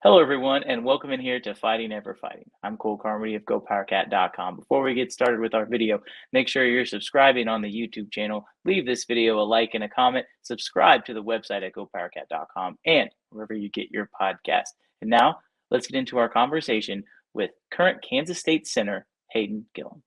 Hello, everyone, and welcome in here to Fighting Ever Fighting. I'm Carmody of GoPowercat.com. Before we get started with our video, make sure you're subscribing on the YouTube channel. Leave this video a like and a comment. Subscribe to the website at GoPowercat.com and wherever you get your podcast. And now, let's get into our conversation with current Kansas State center Hayden Gillum.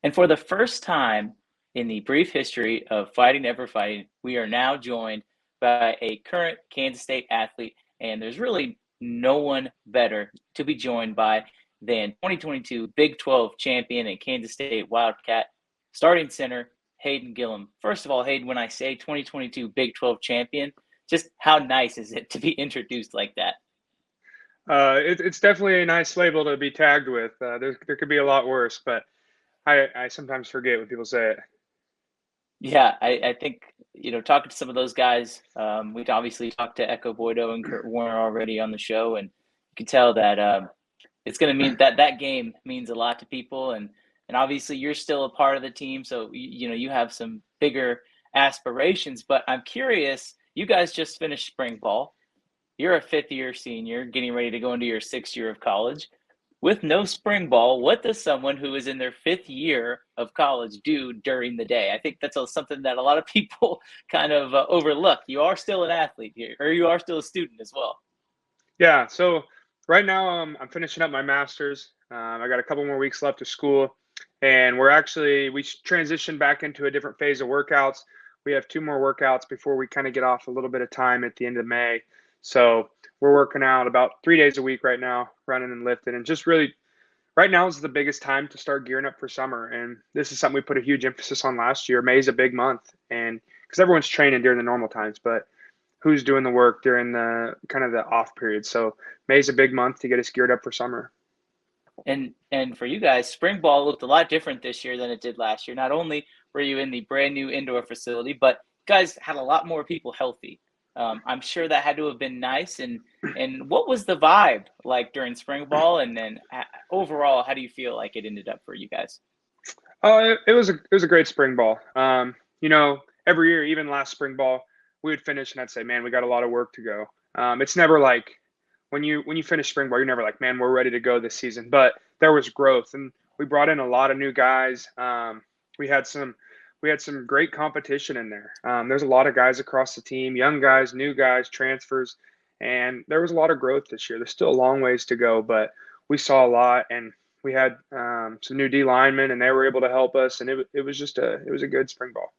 And for the first time in the brief history of Fighting Ever Fighting, we are now joined by a current Kansas State athlete, and there's really no one better to be joined by than 2022 Big 12 champion and Kansas State Wildcat starting center Hayden Gillum. First of all, Hayden, when I say 2022 Big 12 champion, just how nice is it to be introduced like that? It's definitely a nice label to be tagged with. There could be a lot worse, but I sometimes forget when people say it. Yeah, I think, talking to some of those guys, we've obviously talked to Echo Boydo and Kurt Warner already on the show, and you can tell that it's going to mean that game means a lot to people. And obviously you're still a part of the team, so, you have some bigger aspirations. But I'm curious, you guys just finished spring ball. You're a fifth-year senior getting ready to go into your sixth year of college. With no spring ball, what does someone who is in their fifth year of college do during the day? I think that's something that a lot of people kind of overlook. You are still an athlete here, or you are still a student as well. Yeah. So right now I'm finishing up my master's. I got a couple more weeks left of school, and we transitioned back into a different phase of workouts. We have two more workouts before we kind of get off a little bit of time at the end of May. So we're working out about 3 days a week right now, running and lifting, and just really right now is the biggest time to start gearing up for summer. And this is something we put a huge emphasis on last year. May is a big month, and because everyone's training during the normal times, but who's doing the work during the kind of the off period. So May is a big month to get us geared up for summer. And for you guys, spring ball looked a lot different this year than it did last year. Not only were you in the brand new indoor facility, but you guys had a lot more people healthy. I'm sure that had to have been nice. And what was the vibe like during spring ball? And then overall, how do you feel like it ended up for you guys? Oh, it was a great spring ball. Every year, even last spring ball, we would finish and I'd say, man, we got a lot of work to go. It's never like when you finish spring ball, you're never like, man, we're ready to go this season. But there was growth, and we brought in a lot of new guys. We had some great competition in there. There's a lot of guys across the team, young guys, new guys, transfers, and there was a lot of growth this year. There's still a long ways to go, but we saw a lot, and we had some new D linemen, and they were able to help us, and it was a good spring ball.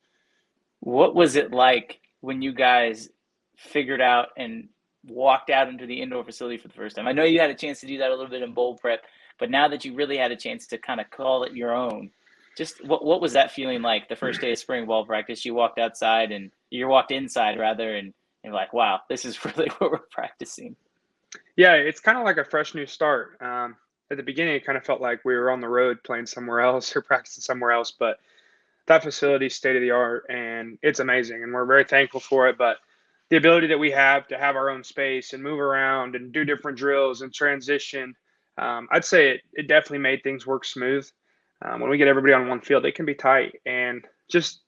What was it like when you guys figured out and walked out into the indoor facility for the first time? I know you had a chance to do that a little bit in bowl prep, but now that you really had a chance to kind of call it your own, just what was that feeling like the first day of spring ball practice? You walked outside and you walked inside rather, and you're like, wow, this is really what we're practicing. Yeah, it's kind of like a fresh new start. At the beginning, it kind of felt like we were on the road playing somewhere else or practicing somewhere else, but that facility is state of the art and it's amazing, and we're very thankful for it. But the ability that we have to have our own space and move around and do different drills and transition, I'd say it definitely made things work smooth. When we get everybody on one field, it can be tight, and just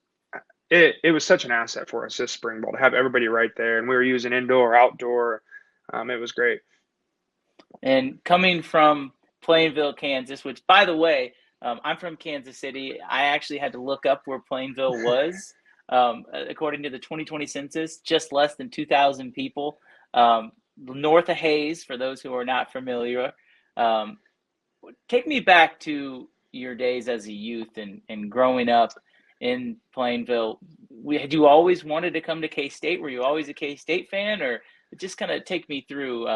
it was such an asset for us this spring ball to have everybody right there, and we were using indoor, outdoor. It was great. And coming from Plainville, Kansas, which, by the way, I'm from Kansas City. I actually had to look up where Plainville was. According to the 2020 census, just less than 2,000 people. North of Hayes, for those who are not familiar. Um, Take me back to your days as a youth and growing up in Plainville. Had you always wanted to come to K-State? Were you always a K-State fan, or just kind of take me through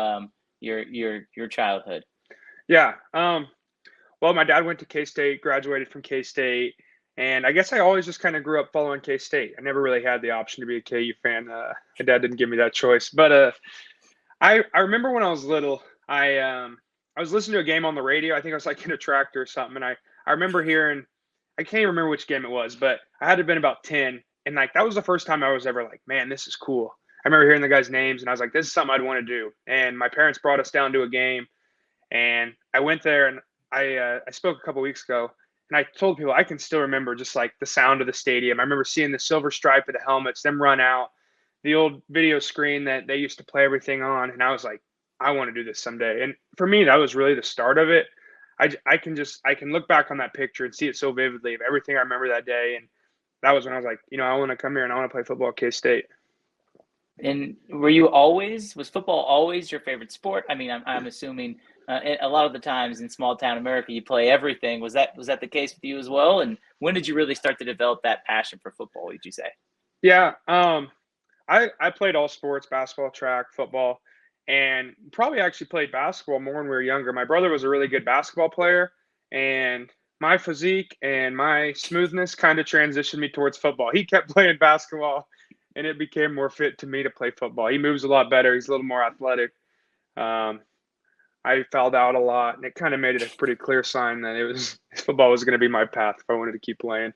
your childhood? Yeah. Well, my dad went to K-State, graduated from K-State, and I guess I always just kind of grew up following K-State. I never really had the option to be a KU fan. My dad didn't give me that choice. But I remember when I was little, I was listening to a game on the radio. I think I was like in a tractor or something, and I remember hearing, I can't even remember which game it was, but I had to have been about 10, and like that was the first time I was ever like, man, this is cool. I remember hearing the guys' names, and I was like, this is something I'd want to do. And my parents brought us down to a game, and I went there, and I spoke a couple weeks ago, And I told people I can still remember just like the sound of the stadium. I remember seeing the silver stripe of the helmets, them run out, the old video screen that they used to play everything on. And I was like, I want to do this someday. And for me, that was really the start of it. I can look back on that picture and see it so vividly of everything I remember that day. And that was when I was like, I want to come here and I want to play football at K-State. And was football always your favorite sport? I mean, I'm assuming a lot of the times in small town America, you play everything. Was that the case with you as well? And when did you really start to develop that passion for football, would you say? Yeah. I played all sports, basketball, track, football, and probably actually played basketball more when we were younger. My brother was a really good basketball player, and my physique and my smoothness kind of transitioned me towards football. He kept playing basketball, and it became more fit to me to play football. He moves a lot better. He's a little more athletic. Um, I fouled out a lot, and it kind of made it a pretty clear sign that football was going to be my path if I wanted to keep playing.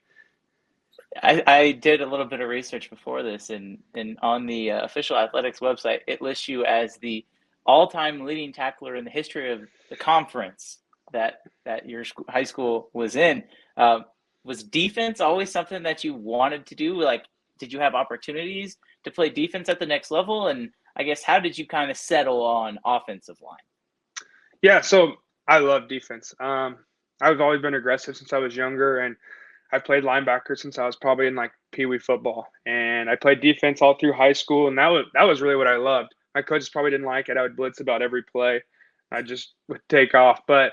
I did a little bit of research before this, and on the official athletics website, it lists you as the all-time leading tackler in the history of the conference that your high school was in. Was defense always something that you wanted to do? Like, did you have opportunities to play defense at the next level? And I guess how did you kind of settle on offensive line? Yeah, so I love defense. I've always been aggressive since I was younger, and I played linebacker since I was probably in like Pee Wee football, and I played defense all through high school, and that was really what I loved. My coaches probably didn't like it. I would blitz about every play. I just would take off. But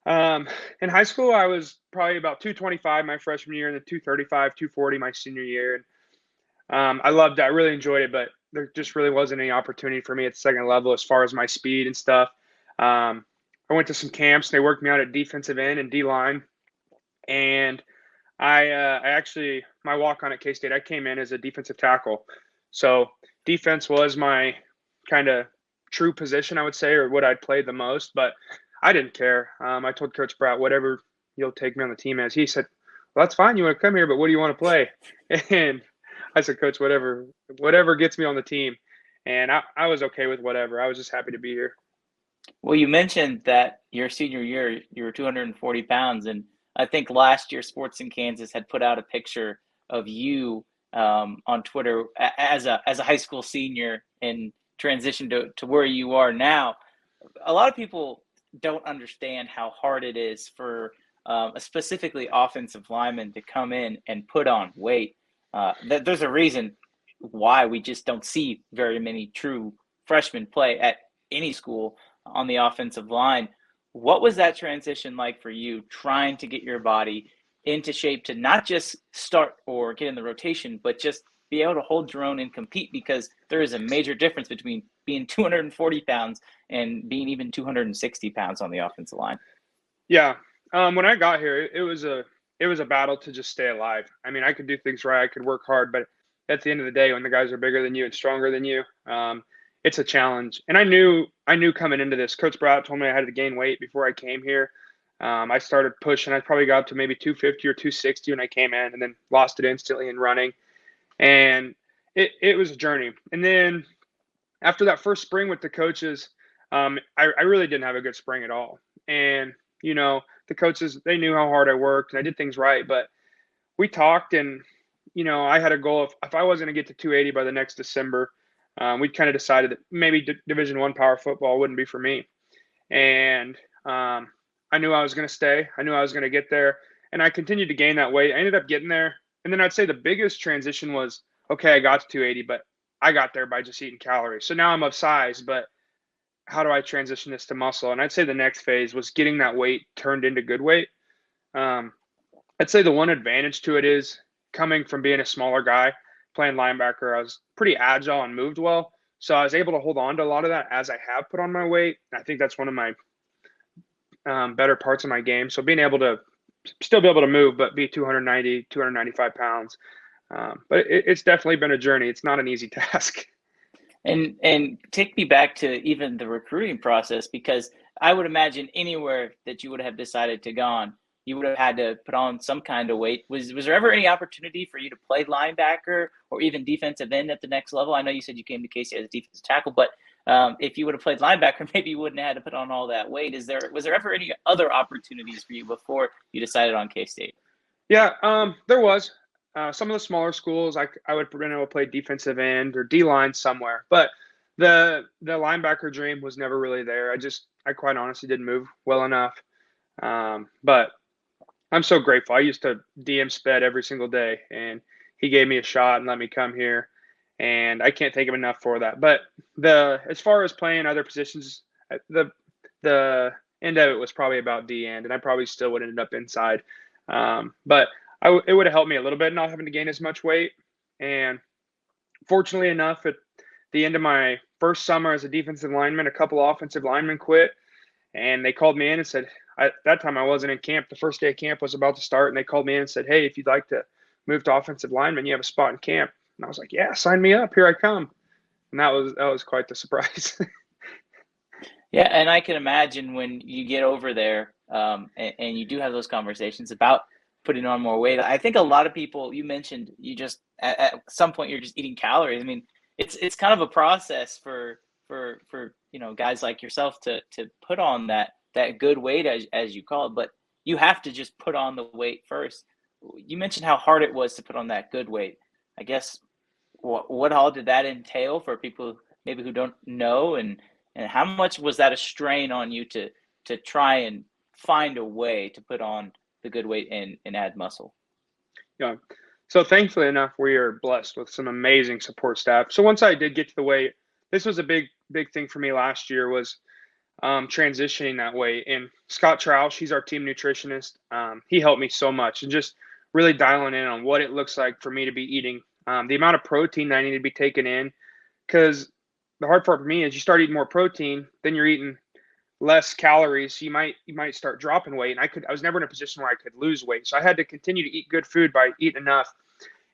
in high school, I was probably about 225 my freshman year, and then 235, 240 my senior year. And I loved it. I really enjoyed it, but there just really wasn't any opportunity for me at the second level as far as my speed and stuff. I went to some camps. They worked me out at defensive end and D line, and I actually my walk on at K State. I came in as a defensive tackle, so defense was my kind of true position, I would say, or what I'd played the most. But I didn't care. I told Coach Pratt, whatever you'll take me on the team as. He said, "Well, that's fine. You want to come here, but what do you want to play?" And I said, "Coach, whatever gets me on the team." And I was okay with whatever. I was just happy to be here. Well, you mentioned that your senior year you were 240 pounds, and I think last year Sports in Kansas had put out a picture of you on Twitter as a high school senior and transition to where you are now. A lot of people don't understand how hard it is for specifically offensive linemen to come in and put on weight. There's a reason why we just don't see very many true freshmen play at any school on the offensive line. What was that transition like for you, trying to get your body into shape to not just start or get in the rotation, but just be able to hold your own and compete? Because there is a major difference between being 240 pounds and being even 260 pounds on the offensive line. Yeah. When I got here, it was a battle to just stay alive. I mean, I could do things right. I could work hard, but at the end of the day, when the guys are bigger than you and stronger than you, it's a challenge. And I knew coming into this. Coach Brown told me I had to gain weight before I came here. I started pushing. I probably got up to maybe 250 or 260 when I came in, and then lost it instantly in running. And it was a journey. And then after that first spring with the coaches, I really didn't have a good spring at all. And the coaches, they knew how hard I worked and I did things right, but we talked, and I had a goal of if I wasn't going to get to 280 by the next December, we kind of decided that maybe Division I power football wouldn't be for me. And I knew I was going to stay. I knew I was going to get there, and I continued to gain that weight. I ended up getting there, and then I'd say the biggest transition was, okay, I got to 280, but I got there by just eating calories. So now I'm of size, but how do I transition this to muscle? And I'd say the next phase was getting that weight turned into good weight. I'd say the one advantage to it is coming from being a smaller guy, playing linebacker, I was pretty agile and moved well. So I was able to hold on to a lot of that as I have put on my weight. I think that's one of my better parts of my game. So being able to still be able to move, but be 290, 295 pounds. But it's definitely been a journey. It's not an easy task. And take me back to even the recruiting process, because I would imagine anywhere that you would have decided to gone, you would have had to put on some kind of weight. Was there ever any opportunity for you to play linebacker or even defensive end at the next level? I know you said you came to Casey as a defensive tackle, but if you would have played linebacker, maybe you wouldn't have had to put on all that weight. Was there ever any other opportunities for you before you decided on K-State? Yeah, there was. Some of the smaller schools, I would been able to play defensive end or D line somewhere, but the linebacker dream was never really there. I quite honestly didn't move well enough. But I'm so grateful. I used to DM Sped every single day, and he gave me a shot and let me come here, and I can't thank him enough for that. But as far as playing other positions, the end of it was probably about D end, and I probably still would end up inside. But it would have helped me a little bit not having to gain as much weight. And fortunately enough, at the end of my first summer as a defensive lineman, a couple offensive linemen quit, and they called me in and said, at that time I wasn't in camp. The first day of camp was about to start, and they called me in and said, "Hey, if you'd like to move to offensive lineman, you have a spot in camp." And I was like, "Yeah, sign me up. Here I come." And that was quite the surprise. Yeah, and I can imagine when you get over there, and you do have those conversations about putting on more weight. I think a lot of people, you mentioned, you just at some point you're just eating calories. I mean, it's kind of a process for guys like yourself to put on that good weight, as you call it, but you have to just put on the weight first. You mentioned how hard it was to put on that good weight. I guess what all did that entail for people maybe who don't know, and how much was that a strain on you to try and find a way to put on the good weight and add muscle? Yeah. So thankfully enough, we are blessed with some amazing support staff. So once I did get to the weight, this was a big thing for me last year was transitioning that way. And Scott Troush, he's our team nutritionist. He helped me so much, and just really dialing in on what it looks like for me to be eating, the amount of protein that I need to be taking in. Because the hard part for me is you start eating more protein, then you're eating less calories. So you might start dropping weight. And I was never in a position where I could lose weight. So I had to continue to eat good food by eating enough.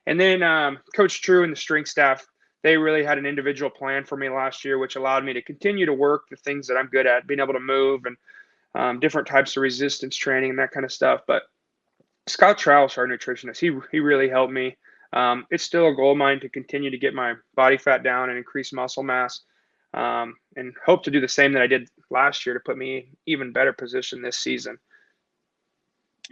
And then Coach True and the strength staff, they really had an individual plan for me last year, which allowed me to continue to work the things that I'm good at, being able to move and different types of resistance training and that kind of stuff. But Scott Troush, our nutritionist, he really helped me. It's still a goal of mine to continue to get my body fat down and increase muscle mass, and hope to do the same that I did last year to put me in even better position this season.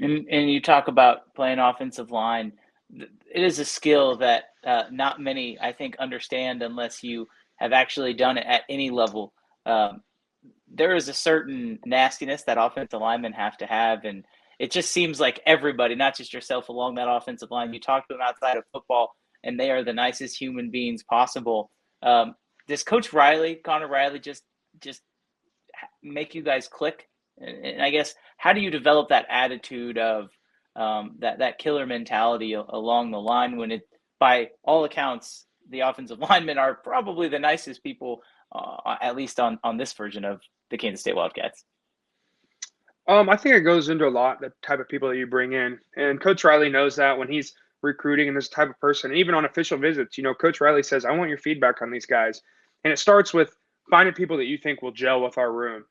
And you talk about playing offensive line. It is a skill that not many, I think, understand unless you have actually done it at any level. There is a certain nastiness that offensive linemen have to have, and it just seems like everybody, not just yourself, along that offensive line, you talk to them outside of football, and they are the nicest human beings possible. Does Coach Riley, Connor Riley, just make you guys click? And I guess, how do you develop that attitude of that killer mentality along the line when it, by all accounts, the offensive linemen are probably the nicest people, at least on this version of the Kansas State Wildcats? I think it goes into a lot, the type of people that you bring in. And Coach Riley knows that when he's recruiting and this type of person, and even on official visits, Coach Riley says, "I want your feedback on these guys." And it starts with finding people that you think will gel with our room.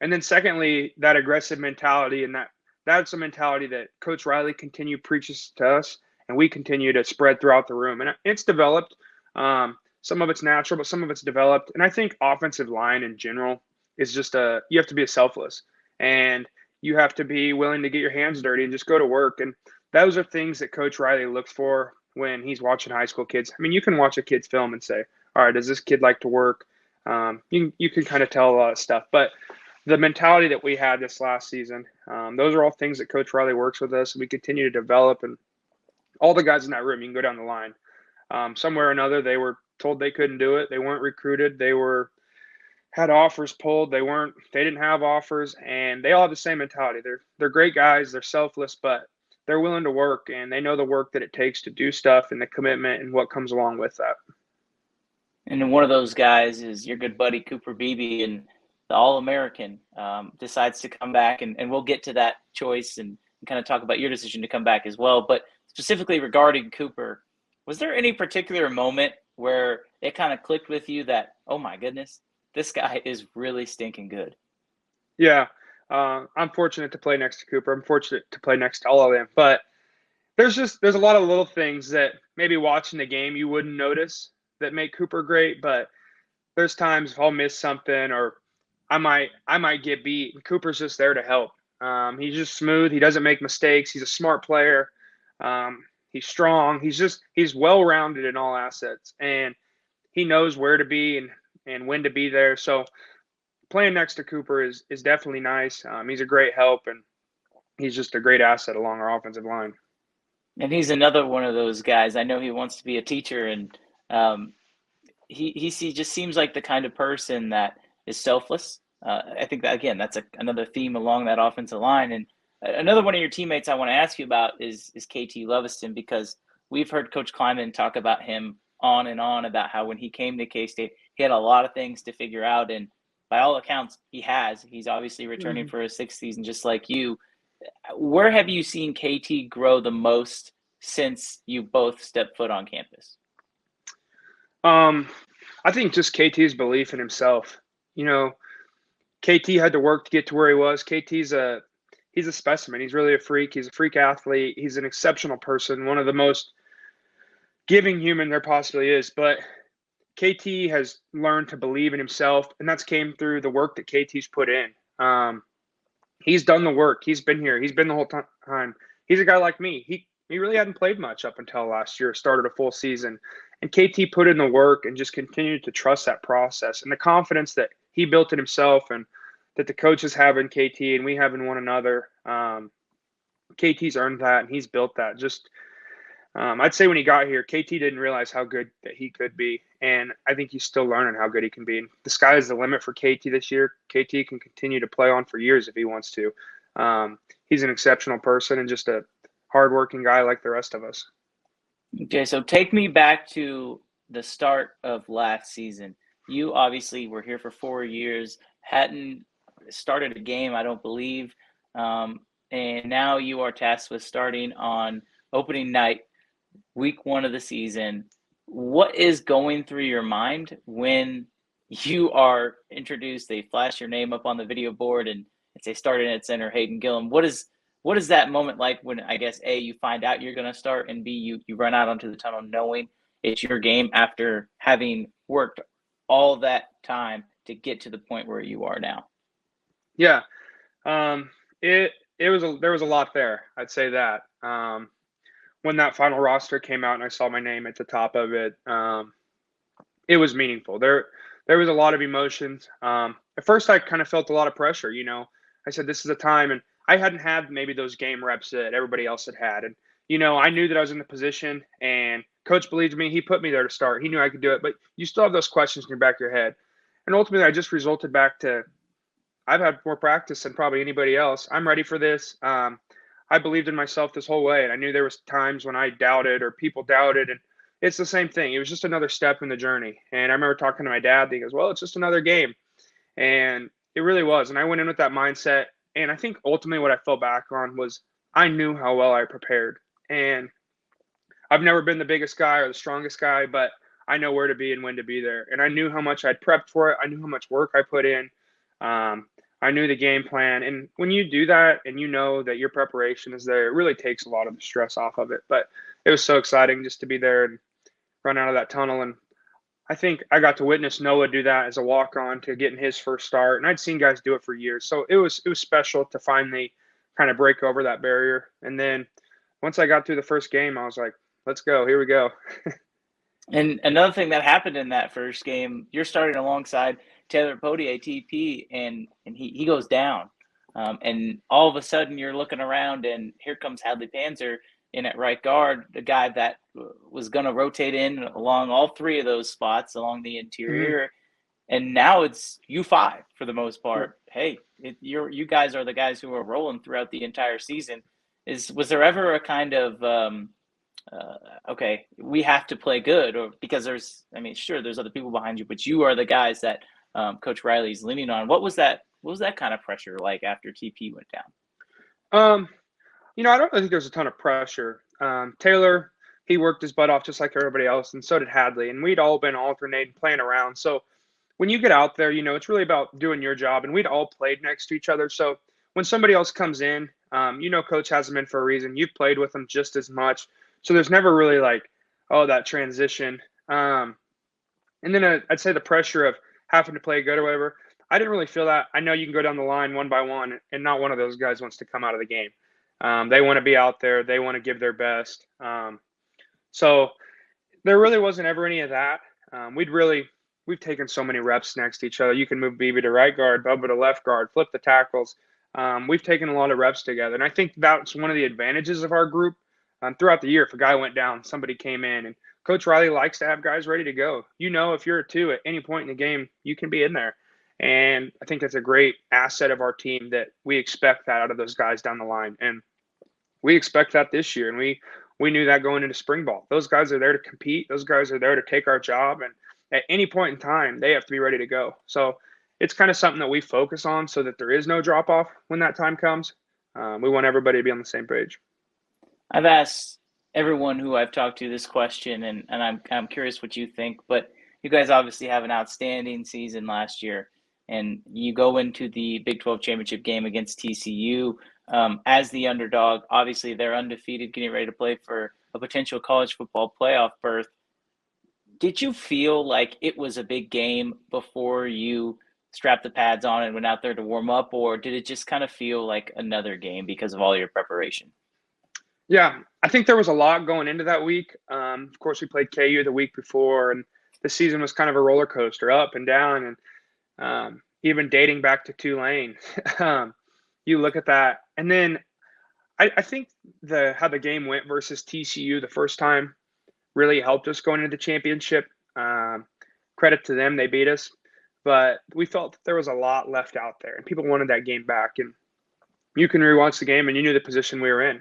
And then secondly, that aggressive mentality, and that's a mentality that Coach Riley preaches to us, and we continue to spread throughout the room. And it's developed. Some of it's natural, but some of it's developed. And I think offensive line in general is just you have to be selfless, and you have to be willing to get your hands dirty and just go to work. And those are things that Coach Riley looks for when he's watching high school kids. I mean, you can watch a kid's film and say, all right, does this kid like to work? You can kind of tell a lot of stuff. But the mentality that we had this last season, those are all things that Coach Riley works with us, and we continue to develop. And all the guys in that room, you can go down the line. Somewhere or another, they were told they couldn't do it. They weren't recruited. They had offers pulled. They didn't have offers, and they all have the same mentality. They're great guys. They're selfless, but they're willing to work, and they know the work that it takes to do stuff and the commitment and what comes along with that. And one of those guys is your good buddy Cooper Beebe, and the All-American decides to come back, and we'll get to that choice and kind of talk about your decision to come back as well. But specifically regarding Cooper, was there any particular moment where it kind of clicked with you that, oh my goodness, this guy is really stinking good? Yeah, I'm fortunate to play next to Cooper. I'm fortunate to play next to all of them. But there's a lot of little things that maybe watching the game you wouldn't notice that make Cooper great. But there's times I'll miss something or I might get beat, and Cooper's just there to help. He's just smooth. He doesn't make mistakes. He's a smart player. He's strong. He's well rounded in all assets, and he knows where to be and when to be there. So playing next to Cooper is definitely nice. He's a great help, and he's just a great asset along our offensive line. And he's another one of those guys. I know he wants to be a teacher, and um, just seems like the kind of person that is selfless. I think that again, that's another theme along that offensive line. And another one of your teammates I want to ask you about is KT Loviston, because we've heard Coach Kleiman talk about him on and on about how when he came to K-State, he had a lot of things to figure out, and by all accounts, he has. He's obviously returning for his sixth season, just like you. Where have you seen KT grow the most since you both stepped foot on campus? I think just KT's belief in himself. You know, KT had to work to get to where he was. He's a specimen. He's really a freak. He's a freak athlete. He's an exceptional person, one of the most giving human there possibly is. But KT has learned to believe in himself, and that's came through the work that KT's put in. He's done the work. He's been here. He's been the whole time. He's a guy like me. He really hadn't played much up until last year, started a full season. And KT put in the work and just continued to trust that process and the confidence that he built in himself and that the coaches have in KT and we have in one another. KT's earned that and he's built that. I'd say when he got here, KT didn't realize how good that he could be. And I think he's still learning how good he can be. And the sky is the limit for KT this year. KT can continue to play on for years if he wants to. He's an exceptional person and just a hardworking guy like the rest of us. Okay, so take me back to the start of last season. You obviously were here for 4 years, hadn't started a game, I don't believe, and now you are tasked with starting on opening night, week 1 of the season. What is going through your mind when you are introduced? They flash your name up on the video board and say starting at center, Hayden Gillum. What is that moment like when, I guess, A, you find out you're going to start, and B, you run out onto the tunnel knowing it's your game after having worked all that time to get to the point where you are now? Yeah. There was a lot there. I'd say that. When that final roster came out and I saw my name at the top of it, it was meaningful. There was a lot of emotions. At first I kind of felt a lot of pressure, I said, this is a time, and I hadn't had maybe those game reps that everybody else had. And, I knew that I was in the position and coach believed in me. He put me there to start. He knew I could do it, but you still have those questions in your back of your head. And ultimately I just resulted back to, I've had more practice than probably anybody else. I'm ready for this. I believed in myself this whole way. And I knew there was times when I doubted or people doubted. And it's the same thing. It was just another step in the journey. And I remember talking to my dad, and he goes, well, it's just another game. And it really was. And I went in with that mindset. And I think ultimately what I fell back on was I knew how well I prepared. And I've never been the biggest guy or the strongest guy, but I know where to be and when to be there. And I knew how much I'd prepped for it. I knew how much work I put in. I knew the game plan. And when you do that and you know that your preparation is there, it really takes a lot of the stress off of it. But it was so exciting just to be there and run out of that tunnel. And I think I got to witness Noah do that as a walk-on to getting his first start. And I'd seen guys do it for years. So it was special to finally kind of break over that barrier. And then once I got through the first game, I was like, let's go. Here we go. And another thing that happened in that first game, you're starting alongside Taylor Pody, ATP, and he goes down. And all of a sudden you're looking around and here comes Hadley Panzer in at right guard, the guy that was going to rotate in along all 3 of those spots along the interior. Mm-hmm. And now it's you 5 for the most part. Hey, you guys are the guys who are rolling throughout the entire season. Was there ever a kind of okay, we have to play good, or because there's other people behind you, but you are the guys that Coach Riley's leaning on? What was that kind of pressure like after TP went down? I don't think there's a ton of pressure. Taylor, he worked his butt off just like everybody else, and so did Hadley, and we'd all been alternating, playing around. So when you get out there, it's really about doing your job, and we'd all played next to each other. So when somebody else comes in, Coach has them in for a reason. You've played with them just as much. So there's never really that transition. And then I'd say the pressure of having to play good or whatever. I didn't really feel that. I know you can go down the line one by one, and not one of those guys wants to come out of the game. They want to be out there. They want to give their best. So there really wasn't ever any of that. We've taken so many reps next to each other. You can move BB to right guard, Bubba to left guard, flip the tackles. We've taken a lot of reps together, and I think that's one of the advantages of our group. Throughout the year, if a guy went down, somebody came in, and Coach Riley likes to have guys ready to go. If you're a two at any point in the game, you can be in there. And I think that's a great asset of our team that we expect that out of those guys down the line. And we expect that this year. And we knew that going into spring ball. Those guys are there to compete. Those guys are there to take our job. And at any point in time, they have to be ready to go. So it's kind of something that we focus on so that there is no drop off when that time comes. We want everybody to be on the same page. I've asked everyone who I've talked to this question, and I'm curious what you think. But you guys obviously have an outstanding season last year, and you go into the Big 12 championship game against TCU as the underdog. Obviously, they're undefeated, getting ready to play for a potential college football playoff berth. Did you feel like it was a big game before you strapped the pads on and went out there to warm up, or did it just kind of feel like another game because of all your preparation? Yeah, I think there was a lot going into that week. Of course, we played KU the week before, and the season was kind of a roller coaster, up and down, and even dating back to Tulane. You look at that, and then I think how the game went versus TCU the first time really helped us going into the championship. Credit to them, they beat us, but we felt that there was a lot left out there, and people wanted that game back. And you can rewatch the game, and you knew the position we were in.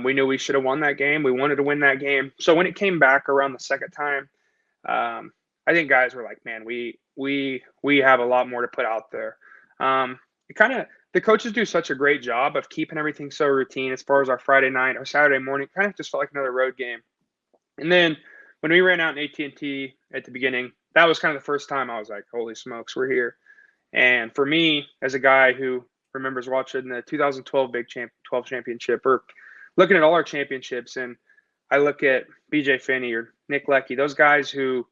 We knew we should have won that game. We wanted to win that game. So when it came back around the second time, I think guys were like, "Man, we have a lot more to put out there." The coaches do such a great job of keeping everything so routine as far as our Friday night, our Saturday morning. Kind of just felt like another road game. And then when we ran out in AT&T at the beginning, that was kind of the first time I was like, "Holy smokes, we're here!" And for me, as a guy who remembers watching the 2012 Big 12 championship, or looking at all our championships, and I look at BJ Finney or Nick Lecky, those guys who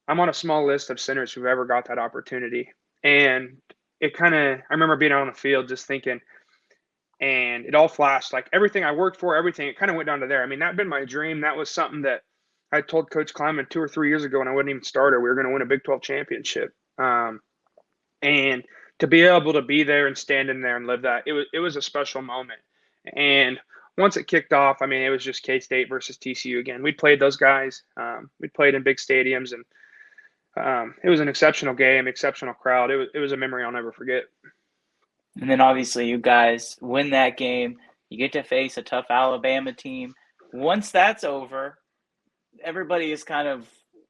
I'm on a small list of centers who've ever got that opportunity. And I remember being out on the field just thinking, and it all flashed, like everything I worked for, everything, it kind of went down to there. I mean, that'd been my dream. That was something that I told Coach Kleiman 2 or 3 years ago when I wasn't even starter, we were going to win a Big 12 championship. And to be able to be there and stand in there and live that, it was a special moment. And once it kicked off, I mean, it was just K-State versus TCU again. We played those guys. We played in big stadiums, and it was an exceptional game, exceptional crowd. It was a memory I'll never forget. And then obviously you guys win that game. You get to face a tough Alabama team. Once that's over, everybody is kind of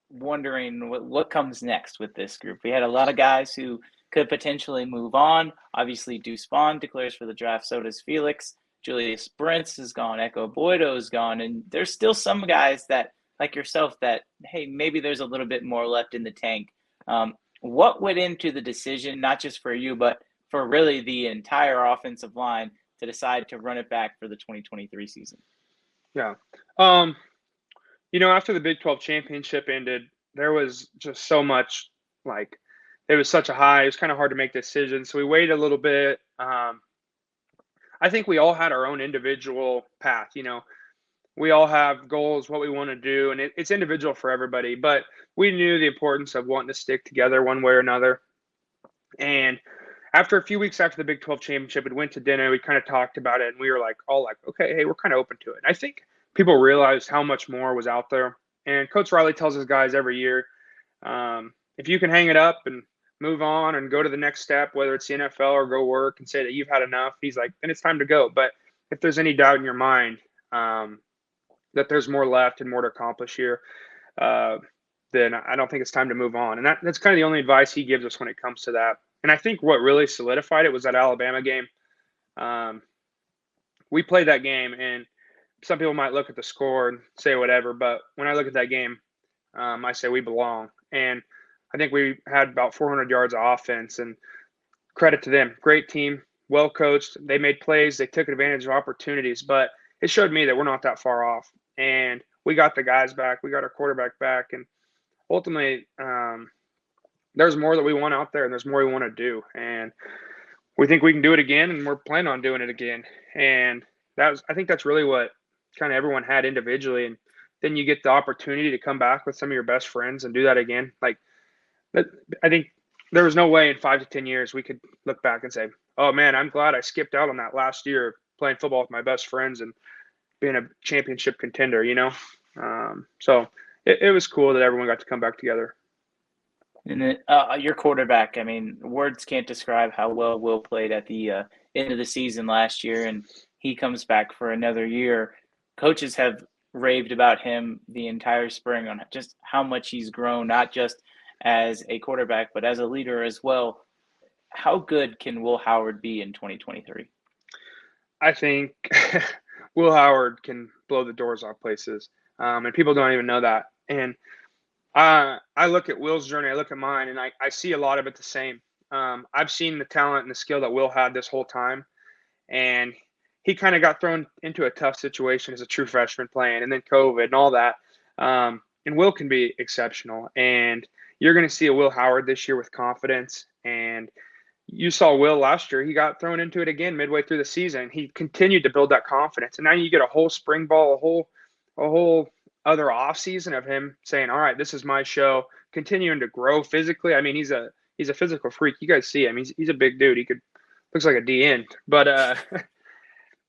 wondering what comes next with this group. We had a lot of guys who could potentially move on. Obviously, Deuce Vaughn declares for the draft. So does Felix. Julius Brents is gone. Echo Boydo is gone. And there's still some guys that, like yourself, that, hey, maybe there's a little bit more left in the tank. What went into the decision, not just for you, but for really the entire offensive line to decide to run it back for the 2023 season? Yeah. After the Big 12 championship ended, there was just so much, like, it was such a high. It was kind of hard to make decisions. So we waited a little bit. I think we all had our own individual path. We all have goals, what we want to do, and it's individual for everybody. But we knew the importance of wanting to stick together one way or another. And after a few weeks after the Big 12 championship, we went to dinner. We kind of talked about it, and we were all like, okay, hey, we're kind of open to it. And I think people realized how much more was out there. And Coach Riley tells his guys every year, if you can hang it up and move on and go to the next step, whether it's the NFL or go work and say that you've had enough, he's like, then it's time to go. But if there's any doubt in your mind that there's more left and more to accomplish here, then I don't think it's time to move on. And that's kind of the only advice he gives us when it comes to that. And I think what really solidified it was that Alabama game. We played that game, and some people might look at the score and say whatever, but when I look at that game, I say we belong. And I think we had about 400 yards of offense, and credit to them. Great team, well coached. They made plays. They took advantage of opportunities, but it showed me that we're not that far off. And we got the guys back. We got our quarterback back. And ultimately, there's more that we want out there, and there's more we want to do, and we think we can do it again, and we're planning on doing it again. And I think that's really what kind of everyone had individually, and then you get the opportunity to come back with some of your best friends and do that again. Like that, I think there was no way in 5 to 10 years we could look back and say, "Oh man, I'm glad I skipped out on that last year of playing football with my best friends and being a championship contender." So it was cool that everyone got to come back together. And your quarterback, I mean, words can't describe how well Will played at the end of the season last year, and he comes back for another year. Coaches have raved about him the entire spring on just how much he's grown, not just as a quarterback, but as a leader as well. How good can Will Howard be in 2023? I think Will Howard can blow the doors off places, and people don't even know that. And I look at Will's journey, I look at mine, and I see a lot of it the same. I've seen the talent and the skill that Will had this whole time, and he kind of got thrown into a tough situation as a true freshman playing, and then COVID and all that. And Will can be exceptional, and you're going to see a Will Howard this year with confidence. And you saw Will last year; he got thrown into it again midway through the season. He continued to build that confidence, and now you get a whole spring ball, a whole other off season of him saying, "All right, this is my show," continuing to grow physically. I mean, he's a physical freak. You guys see him; he's a big dude. He looks like a D end, but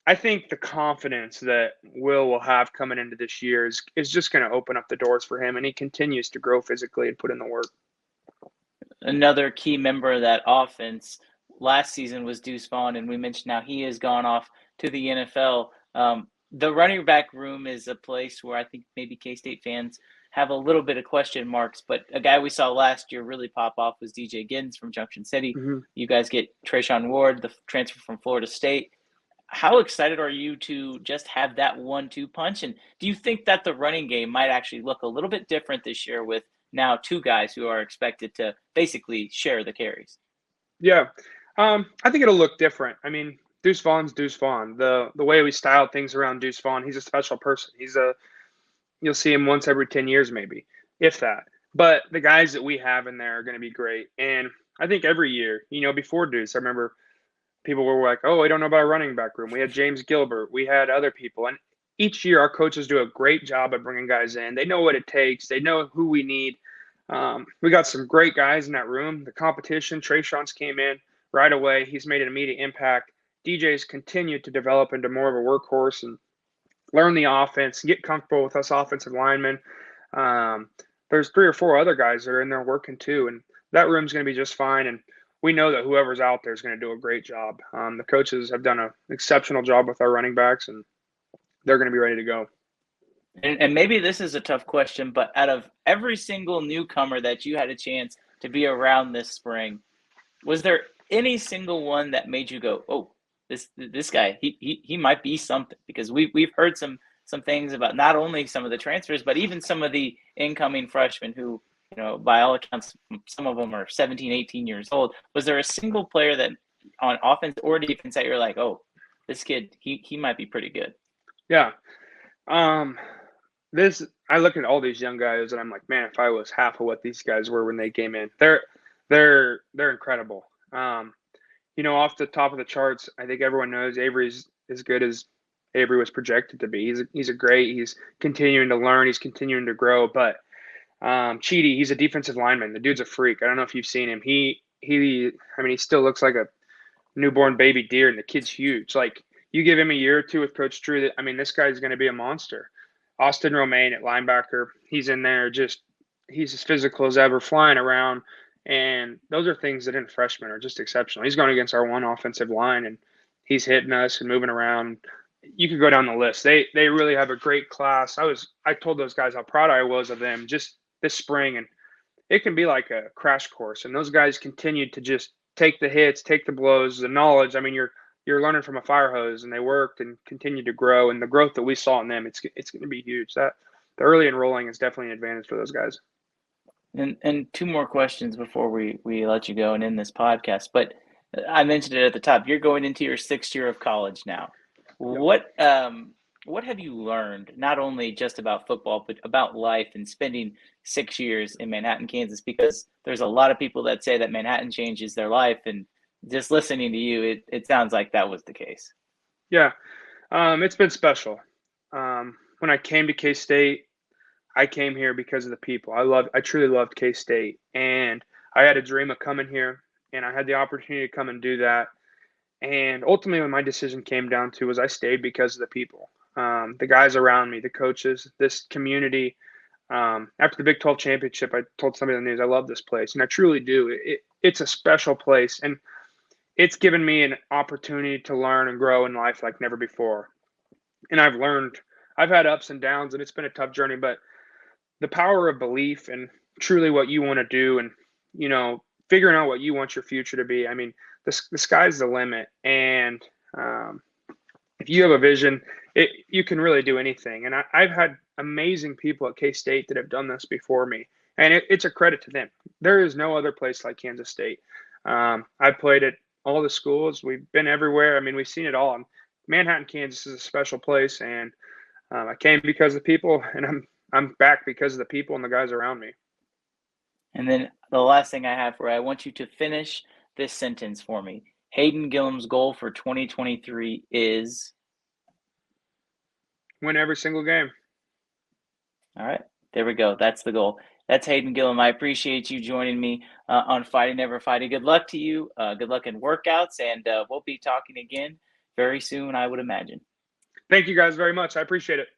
I think the confidence that Will have coming into this year is just going to open up the doors for him, and he continues to grow physically and put in the work. Another key member of that offense last season was Deuce Vaughn, and we mentioned how he has gone off to the NFL. The running back room is a place where I think maybe K-State fans have a little bit of question marks, but a guy we saw last year really pop off was DJ Giddens from Junction City. Mm-hmm. You guys get Trayshawn Ward, the transfer from Florida State. How excited are you to just have that 1-2 punch? And do you think that the running game might actually look a little bit different this year with now two guys who are expected to basically share the carries? Yeah, I think it'll look different. I mean, Deuce Vaughn's Deuce Vaughn. The way we styled things around Deuce Vaughn, he's a special person. You'll see him once every 10 years, maybe, if that. But the guys that we have in there are going to be great. And I think every year, before Deuce, I remember people were like, "Oh, I don't know about a running back room." We had James Gilbert. We had other people. And each year, our coaches do a great job of bringing guys in. They know what it takes. They know who we need. We got some great guys in that room. The competition, Trayshawn's came in right away. He's made an immediate impact. DJ's continued to develop into more of a workhorse and learn the offense, get comfortable with us offensive linemen. There's 3 or 4 other guys that are in there working too, and that room's going to be just fine. And we know that whoever's out there is going to do a great job. The coaches have done an exceptional job with our running backs, and they're going to be ready to go. And maybe this is a tough question, but out of every single newcomer that you had a chance to be around this spring, was there any single one that made you go, "Oh, this guy, he might be something"? Because we've heard some things about not only some of the transfers, but even some of the incoming freshmen who, by all accounts, some of them are 17, 18 years old. Was there a single player that on offense or defense that you're like, "Oh, this kid, he might be pretty good"? Yeah. I look at all these young guys and I'm like, man, if I was half of what these guys were when they came in, they're incredible. Off the top of the charts, I think everyone knows Avery's as good as Avery was projected to be. He's continuing to learn, he's continuing to grow. But Cheedy, he's a defensive lineman. The dude's a freak. I don't know if you've seen him. He still looks like a newborn baby deer, and the kid's huge. Like, you give him a year or two with Coach Drew, this guy's going to be a monster. Austin Romaine at linebacker, he's in there, he's as physical as ever, flying around. And those are things that in freshmen are just exceptional. He's going against our one offensive line, and he's hitting us and moving around. You could go down the list. They really have a great class. I told those guys how proud I was of them just this spring, and it can be like a crash course. And those guys continued to just take the hits, take the blows, the knowledge. I mean, you're learning from a fire hose, and they worked and continued to grow. And the growth that we saw in them, it's going to be huge. That the early enrolling is definitely an advantage for those guys. And 2 more questions before we let you go and end this podcast. But I mentioned it at the top. You're going into your 6th year of college now. Yep. What what have you learned, not only just about football, but about life and spending 6 years in Manhattan, Kansas? Because there's a lot of people that say that Manhattan changes their life, and just listening to you, it sounds like that was the case. Yeah, it's been special. When I came to K State, I came here because of the people. I truly loved K State, and I had a dream of coming here, and I had the opportunity to come and do that. And ultimately, when my decision came down to was I stayed because of the people, the guys around me, the coaches, this community. After the Big 12 championship, I told somebody in the news, I love this place, and I truly do. It's a special place, and it's given me an opportunity to learn and grow in life like never before. And I've learned, I've had ups and downs, and it's been a tough journey, but the power of belief and truly what you want to do, and figuring out what you want your future to be. I mean, the sky's the limit, and if you have a vision, you can really do anything. And I've had amazing people at K State that have done this before me, and it's a credit to them. There is no other place like Kansas State. I've played at all the schools. We've been everywhere. I mean, we've seen it all. Manhattan, Kansas is a special place, and I came because of the people, and I'm back because of the people and the guys around me. And then the last thing I have for you, I want you to finish this sentence for me. Hayden Gillum's goal for 2023 is. Win every single game. All right, there we go. That's the goal. That's Hayden Gillum. I appreciate you joining me on Fighting Never Fighting. Good luck to you. Good luck in workouts, and we'll be talking again very soon, I would imagine. Thank you guys very much. I appreciate it.